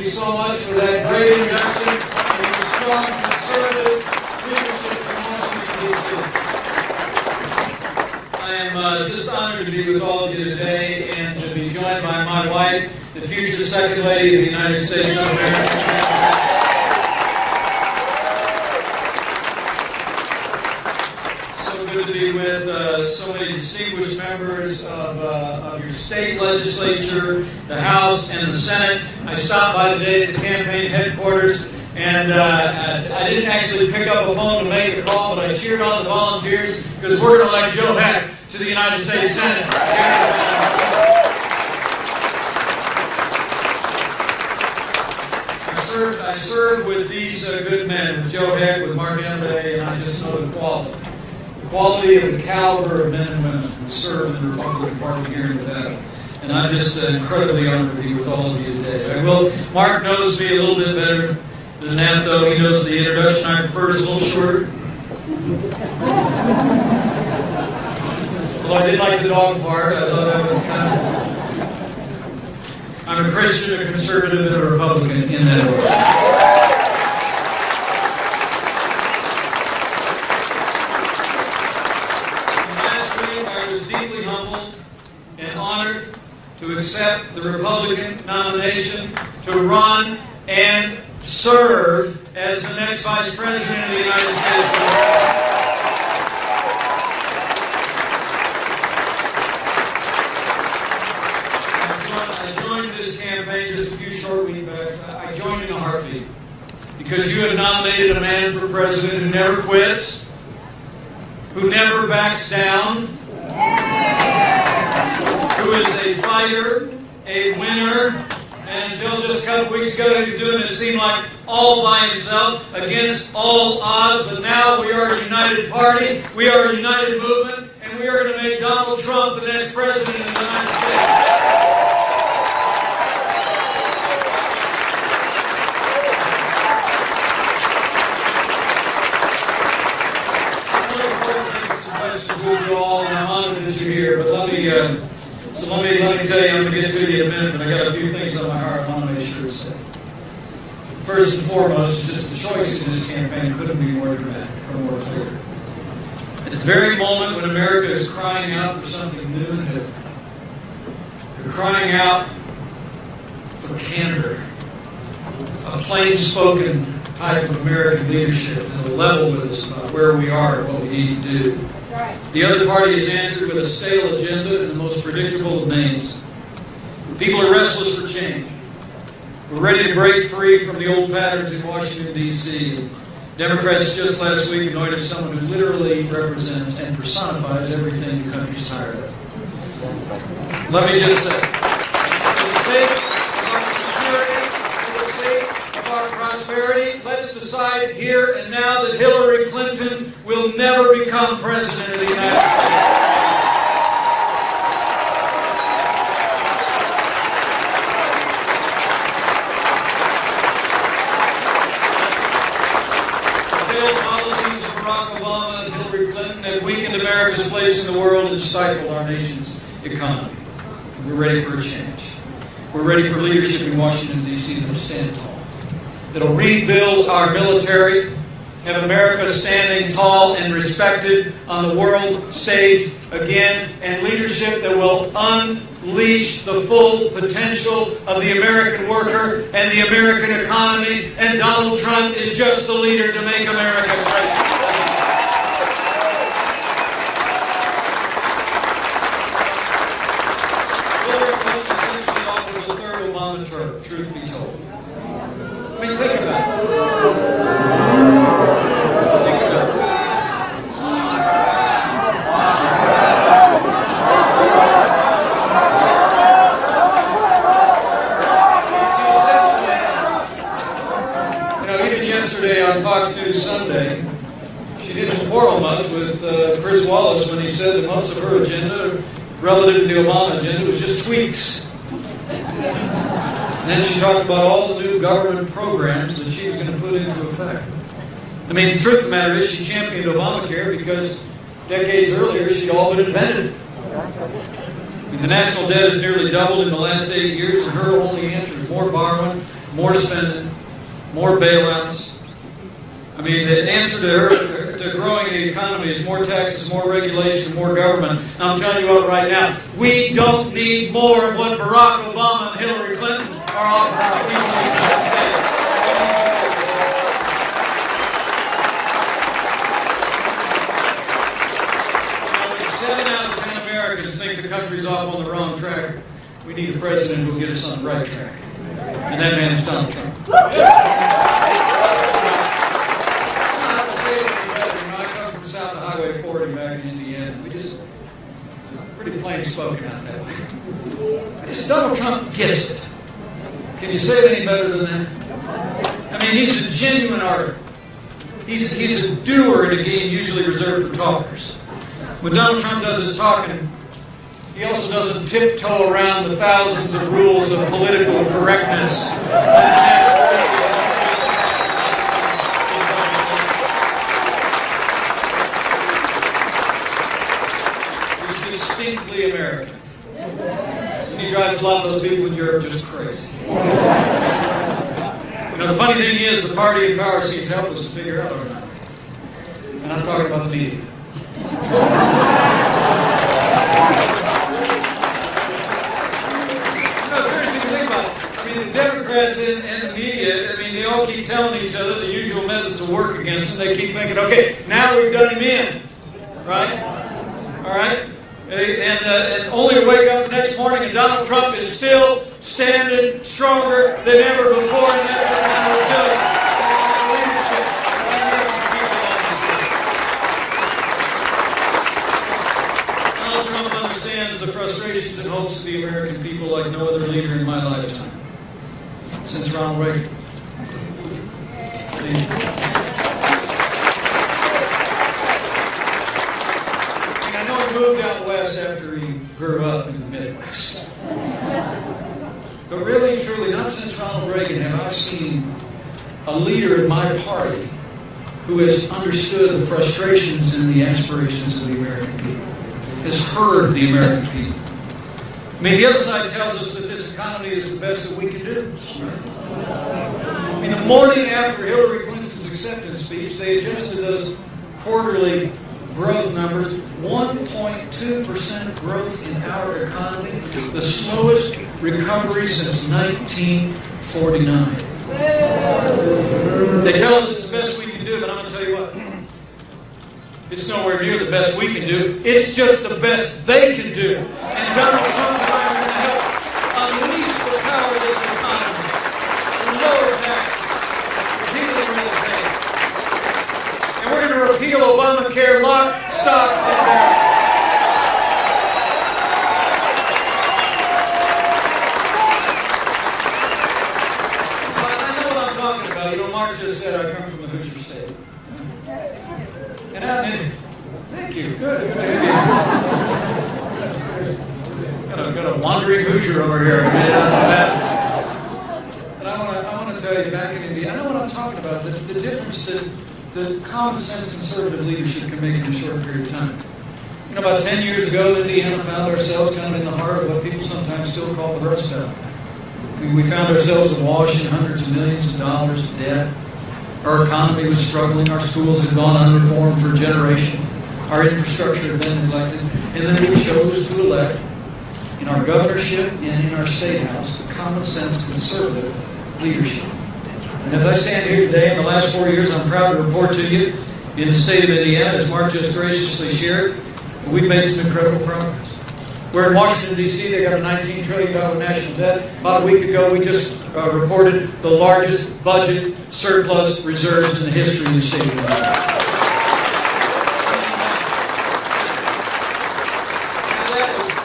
you so much for that great introduction and your strong conservative leadership in Washington, D.C. I am just honored to be with all of you today and to be joined by my wife, the future Second Lady of the United States of America. Good to be with so many distinguished members of your state legislature, the House, and the Senate. I stopped by today at the campaign headquarters, and I didn't actually pick up a phone to make a call, but I cheered on the volunteers because we're going to elect Joe Heck to the United States Senate. I served with these good men, with Joe Heck, with Mark Embay, and I just know the quality of the caliber of men and women who serve in the Republican Party here in Nevada. And I'm just incredibly honored to be with all of you today. Mark knows me a little bit better than that, though. He knows the introduction I prefer is a little shorter. Although I did like the dog part. I thought that was I'm a Christian, a conservative, and a Republican in that order. To accept the Republican nomination to run and serve as the next Vice President of the United States of America. I joined this campaign just a few short weeks back. I joined in a heartbeat because you have nominated a man for president who never quits, who never backs down, who is a fighter, a winner, and until just a couple weeks ago he was doing it seemed like all by himself against all odds, but now we are a united party, we are a united movement, and we are going to make Donald Trump the next president of the United States. With you all, and I'm honored that you're here, but let me tell you, I'm going to get to the amendment. I got a few things on my heart I want to make sure to say. First and foremost, just the choice in this campaign couldn't be more dramatic or more clear. At the very moment when America is crying out for something new and different, they're crying out for candor, a plain-spoken type of American leadership that'll level with us about where we are and what we need to do. The other party has answered with a stale agenda and the most predictable of names. People are restless for change. We're ready to break free from the old patterns in Washington, D.C. Democrats just last week anointed someone who literally represents and personifies everything the country's tired of. Let me just say, for the sake of our security, for the sake of our prosperity, let's decide here and now that Hillary Clinton will never become president of the United States. The failed policies of Barack Obama and Hillary Clinton have weakened America's place in the world and stifled our nation's economy. We're ready for a change. We're ready for leadership in Washington, D.C. that'll stand tall, that'll rebuild our military, have America standing tall and respected on the world stage again, and leadership that will unleash the full potential of the American worker and the American economy. And Donald Trump is just the leader to make America great. Hillary Clinton essentially offers a third Obama term, truth be told. I mean, think about it. Yesterday on Fox News Sunday, she didn't quarrel much with Chris Wallace when he said that most of her agenda relative to the Obama agenda was just tweaks. And then she talked about all the new government programs that she was going to put into effect. I mean, the truth of the matter is she championed Obamacare because decades earlier she'd all but invented it. The national debt has nearly doubled in the last 8 years, and her only answer is more borrowing, more spending, more bailouts. I mean, the answer to growing the economy is more taxes, more regulation, more government. And I'm telling you what right now, we don't need more of what Barack Obama and Hillary Clinton are offering our people in the United States. 7 out of 10 Americans think the country's off on the wrong track. We need a president who will get us on the right track. And that man is Donald Trump. I come from south of Highway 40 back in Indiana. We just pretty plain spoken out that way. Donald Trump gets it. Can you say it any better than that? I mean, he's a genuine artist. He's a doer in a game usually reserved for talkers. When Donald Trump does his talking, he also doesn't tiptoe around the thousands of rules of political correctness. He's distinctly American. And he drives a lot of those people in Europe just crazy. You know, the funny thing is, the party in power seems helpless to figure out or not. And I'm talking about the media. The Democrats and the media, I mean, they all keep telling each other the usual methods to work against them. They keep thinking, okay, now we've done him in, right? All right? And only to wake up the next morning and Donald Trump is still standing stronger than ever before, and that's the kind of resilience and leadership Donald Trump understands the frustrations and hopes of the American people like no other leader in my lifetime. Since Ronald Reagan. I know he moved out west after he grew up in the Midwest. But really, truly, not since Ronald Reagan have I seen a leader in my party who has understood the frustrations and the aspirations of the American people, has heard the American people. I mean, the other side tells us that this economy is the best that we can do. Right? I mean, the morning after Hillary Clinton's acceptance speech, they adjusted those quarterly growth numbers. 1.2% growth in our economy, the slowest recovery since 1949. They tell us it's the best we can do, but I'm going to tell you what. It's nowhere near the best we can do. It's just the best they can do. And Donald Trump and I are going to help unleash the power of this economy. Lower taxes. Repeal the red tape. And we're going to repeal Obamacare lock, stock, and barrel. I know what I'm talking about. You know, Mark just said I come from a Hoosier state. And thank you. Good. Got a wandering Hoosier over here. And I want to tell you, back in India, I know what I'm talking about. The difference that the common sense conservative leadership can make in a short period of time. You know, about 10 years ago, Indiana found ourselves kind of in the heart of what people sometimes still call the Rust Belt. We found ourselves awash in hundreds of millions of dollars of debt. Our economy was struggling. Our schools had gone unreformed for a generation. Our infrastructure had been neglected. And then we chose to elect in our governorship and in our state house the common sense conservative leadership. And as I stand here today, in the last 4 years, I'm proud to report to you, in the state of Indiana, as Mark just graciously shared, we've made some incredible progress. We're in Washington, D.C. They got a $19 trillion national debt. About a week ago, we just reported the largest budget surplus reserves in the history of the state of Indiana.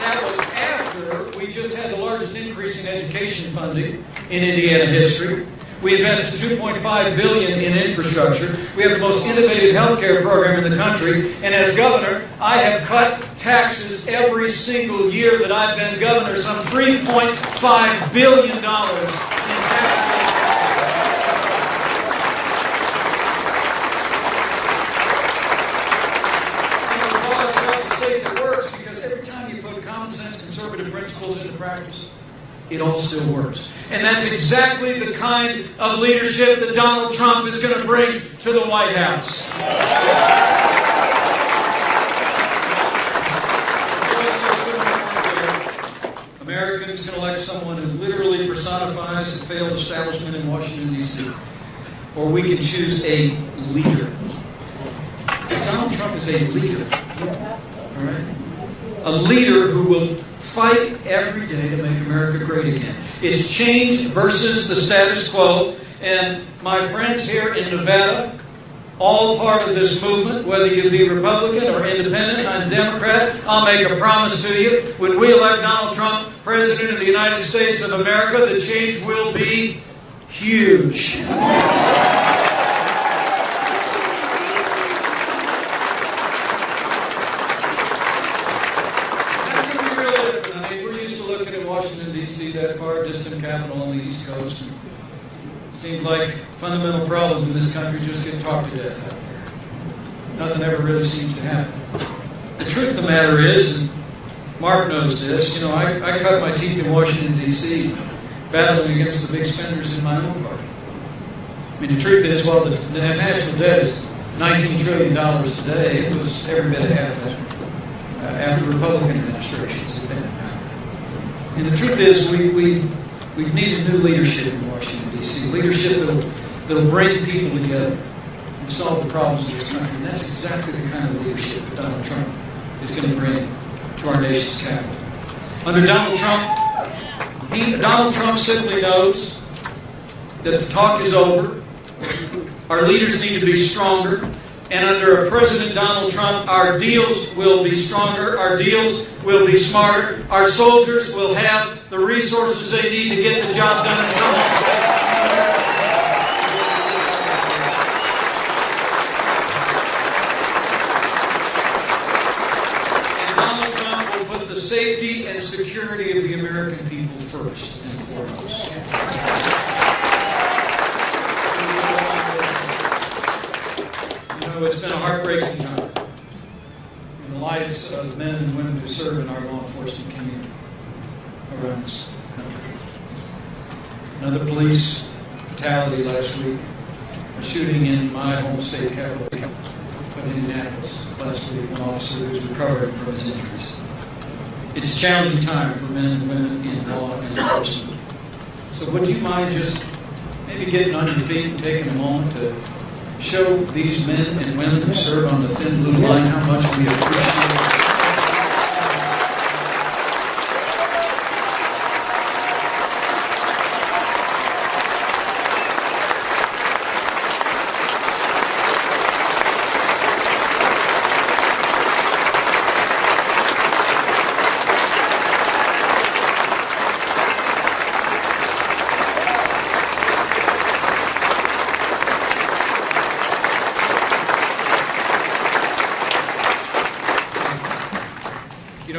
That was after we just had the largest increase in education funding in Indiana history. We invested $2.5 billion in infrastructure. We have the most innovative healthcare program in the country. And as governor, I have cut taxes every single year that I've been governor, some $3.5 billion in taxes. We call ourselves a state that works because every time you put common sense conservative it all still works. And that's exactly the kind of leadership that Donald Trump is going to bring to the White House. Americans can elect someone who literally personifies the failed establishment in Washington, D.C. Or we can choose a leader. Donald Trump is a leader. All right? A leader who will fight every day to make America great again. It's change versus the status quo. And my friends here in Nevada, all part of this movement, whether you be Republican or Independent and Democrat, I'll make a promise to you. When we elect Donald Trump President of the United States of America, the change will be huge. Washington, D.C., that far distant capital on the East Coast. And it seems like fundamental problems in this country just get talked to death out there. Nothing ever really seems to happen. The truth of the matter is, and Mark knows this, I cut my teeth in Washington, D.C., battling against the big spenders in my own party. I mean, the truth is, while the national debt is $19 trillion today, it was every bit of half that after Republican administrations have been. And the truth is, we've needed new leadership in Washington, D.C. Leadership that'll bring people together and solve the problems of this country. And that's exactly the kind of leadership that Donald Trump is going to bring to our nation's capital. Under Donald Trump simply knows that the talk is over. Our leaders need to be stronger. And under President Donald Trump, our deals will be stronger, our deals will be smarter, our soldiers will have the resources they need to get the job done and come home safe. And Donald Trump will put the safety and security of the American people first and foremost. It's been a heartbreaking time in the lives of men and women who serve in our law enforcement community around this country. Another police fatality last week, a shooting in my home state capital of Indianapolis last week, an officer who's recovering from his injuries. It's a challenging time for men and women in law enforcement. So would you mind just maybe getting on your feet and taking a moment to show these men and women who serve on the thin blue line how much we appreciate it.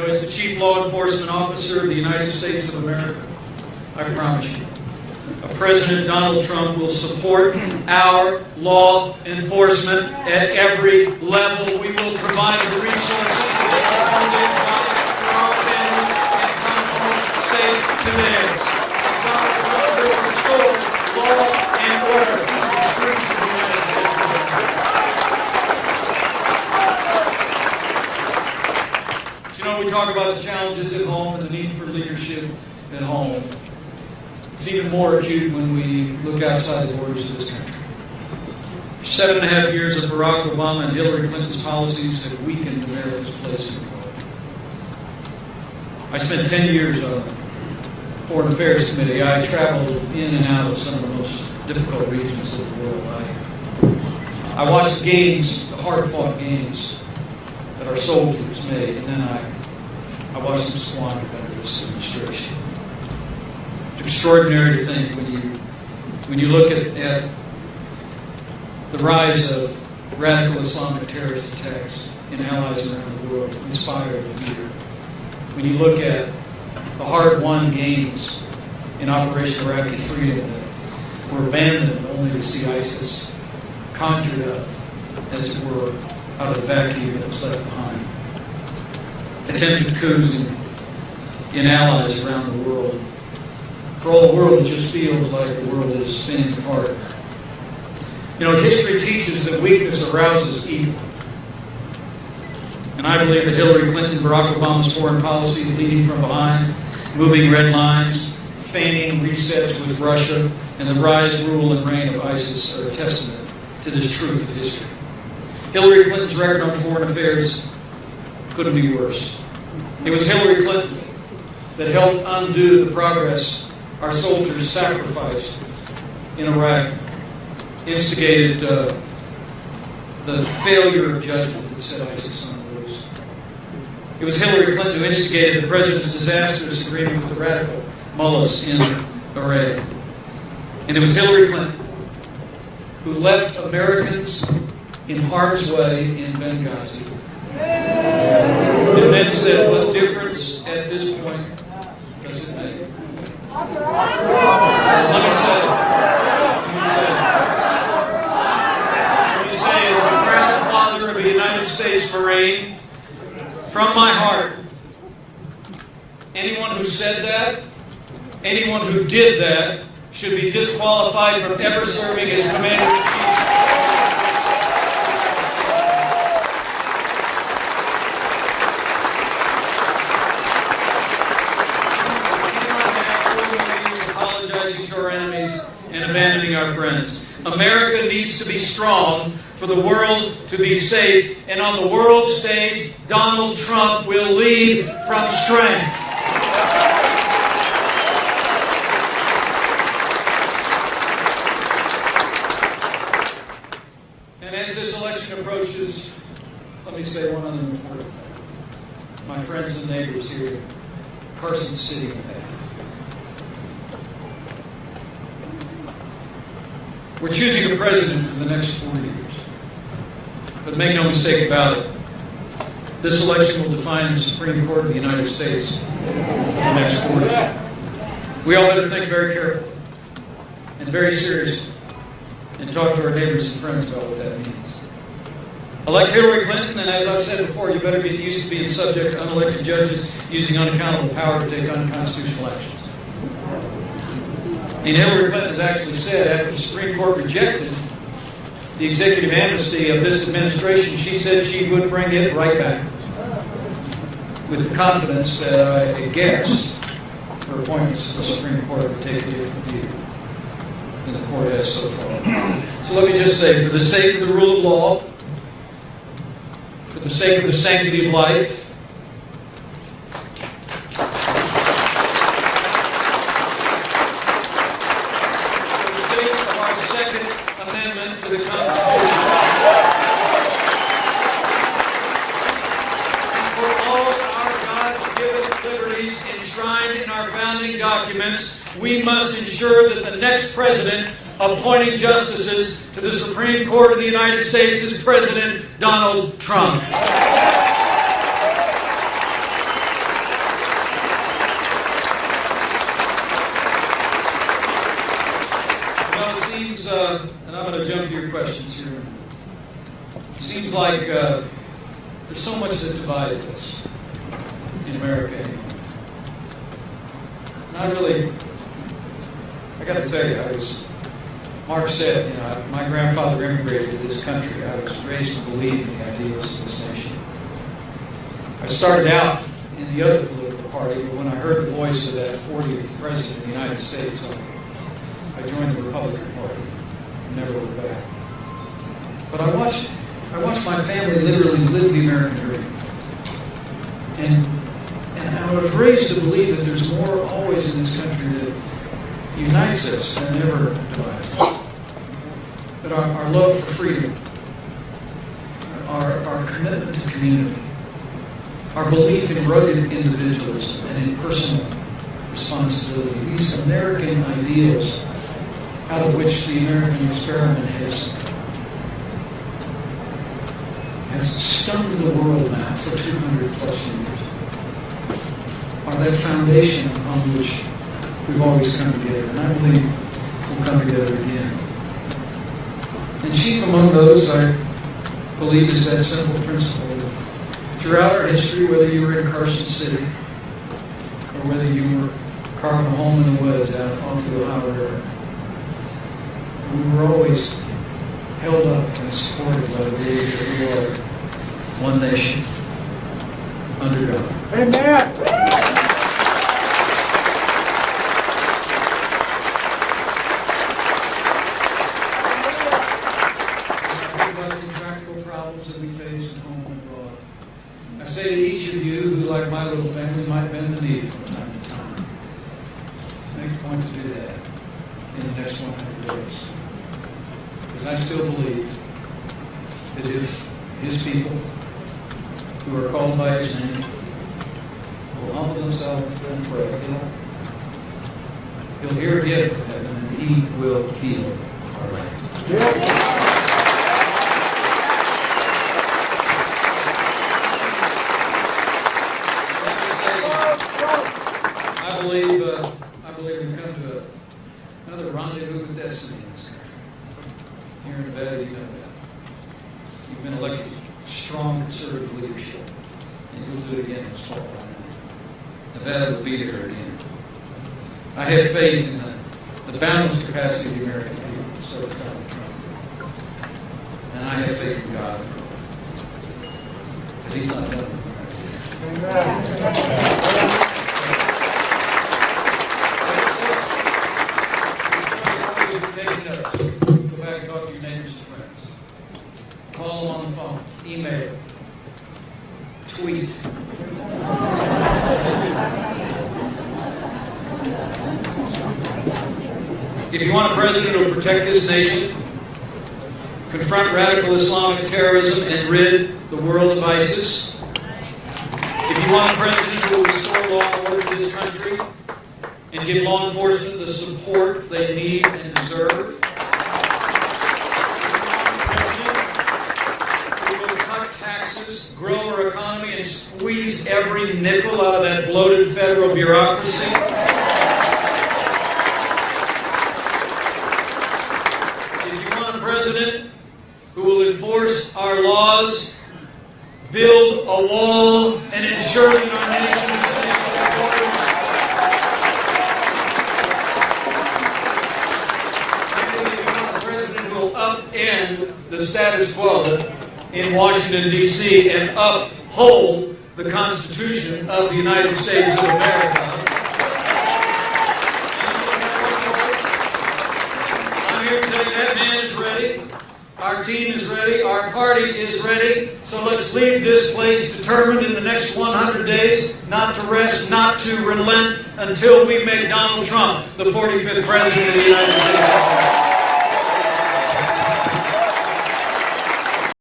As the Chief Law Enforcement Officer of the United States of America, I promise you, President Donald Trump will support our law enforcement at every level. We will provide the resources that are needed for our families and come home safe to them. Donald Trump will restore law and order in the streets of the United States of America. We talk about the challenges at home and the need for leadership at home. It's even more acute when we look outside the borders of this country. 7.5 years of Barack Obama and Hillary Clinton's policies have weakened America's place in the world. I spent 10 years on the Foreign Affairs Committee. I traveled in and out of some of the most difficult regions of the world. I watched the gains, the hard-fought gains that our soldiers made, and then I watched them squandered under this administration. It's extraordinary to think when you look at the rise of radical Islamic terrorist attacks in allies around the world, inspired and fear. When you look at the hard-won gains in Operation Iraqi Freedom that were abandoned only to see ISIS conjured up, as it were, out of the vacuum that was left behind. Attempted coups in allies around the world For all the world, it just feels like the world is spinning apart. History teaches that weakness arouses evil. And I believe that Hillary Clinton, Barack Obama's foreign policy, leading from behind, moving red lines, feigning resets with Russia, and the rise, rule, and reign of ISIS are a testament to this truth of history. Hillary Clinton's record on foreign affairs couldn't be worse. It was Hillary Clinton that helped undo the progress our soldiers sacrificed in Iraq, instigated the failure of judgment that set ISIS on the loose. It was Hillary Clinton who instigated the president's disastrous agreement with the radical mullahs in Iraq. And it was Hillary Clinton who left Americans in harm's way in Benghazi. And then said, what difference at this point does it make? Let me say, as the proud father of a United States Marine, from my heart, anyone who said that, anyone who did that, should be disqualified from ever serving as Commander-in-Chief. Apologizing to our enemies and abandoning our friends. America needs to be strong for the world to be safe. And on the world stage, Donald Trump will lead from strength. And as this election approaches, let me say one other important thing. My friends and neighbors here in Carson City, we're choosing a president for the next 4 years. But make no mistake about it, this election will define the Supreme Court of the United States for the next 4 years. We all better think very carefully and very seriously and talk to our neighbors and friends about what that means. Elect Hillary Clinton, and as I've said before, you better get used to being subject to unelected judges using unaccountable power to take unconstitutional actions. And Hillary Clinton has actually said, after the Supreme Court rejected the executive amnesty of this administration, she said she would bring it right back. With the confidence that I guess her appointments to the Supreme Court would take a different view than the court has so far. So let me just say, for the sake of the rule of law, for the sake of the sanctity of life, Amendment to the Constitution. For all our God-given liberties enshrined in our founding documents, we must ensure that the next president appointing justices to the Supreme Court of the United States is President Donald Trump. And I'm going to jump to your questions here. It seems like there's so much that divides us in America anymore. And I got to tell you, Mark said, my grandfather immigrated to this country. I was raised to believe in the ideals of this nation. I started out in the other political party, but when I heard the voice of that 40th president of the United States, I joined the Republican Party. Never looked back. But I watched my family literally live the American dream. And I was raised to believe that there's more always in this country that unites us than ever divides us. That our love for freedom, our commitment to community, our belief in rugged individualism and in personal responsibility, these American ideals out of which the American experiment has stunned the world now for 200 plus years, are that foundation upon which we've always come together. And I believe we'll come together again. And chief among those, I believe, is that simple principle that throughout our history, whether you were in Carson City or whether you were carving a home in the woods out off the Ohio River. We were always held up and supported by the belief that we are one nation under God. Amen. Problems that we face at home and abroad. I say to each of you who, like my little family, might bend the knee from time to time, make a point to do that in the next 100 days. Because I still believe that if His people who are called by His name will humble themselves and pray, He'll hear again from heaven and He will heal our land. Yeah. I believe we've come to another rendezvous with destiny in this country. Here in Nevada, you know that. You've been elected strong conservative leadership, and you'll do it again this fall. Nevada will be there again. I have faith in the boundless capacity of the American people to serve Donald Trump. And I have faith in God that He's not done with America. Take notes. Go back and talk to your neighbors and friends. Call them on the phone. Email. Tweet. If you want a president who will protect this nation, confront radical Islamic terrorism, and rid the world of ISIS, if you want a president who will restore law and order to this country, and give law enforcement the support they need and deserve. We will cut taxes, grow our economy, and squeeze every nickel out of that bloated federal bureaucracy. If you want a president who will enforce our laws, build a wall, and ensure that our nation is a nation of borders, upend the status quo in Washington, D.C. and uphold the Constitution of the United States of America. I'm here to tell you that man is ready. Our team is ready. Our party is ready. So let's leave this place determined in the next 100 days not to rest, not to relent until we make Donald Trump the 45th President of the United States.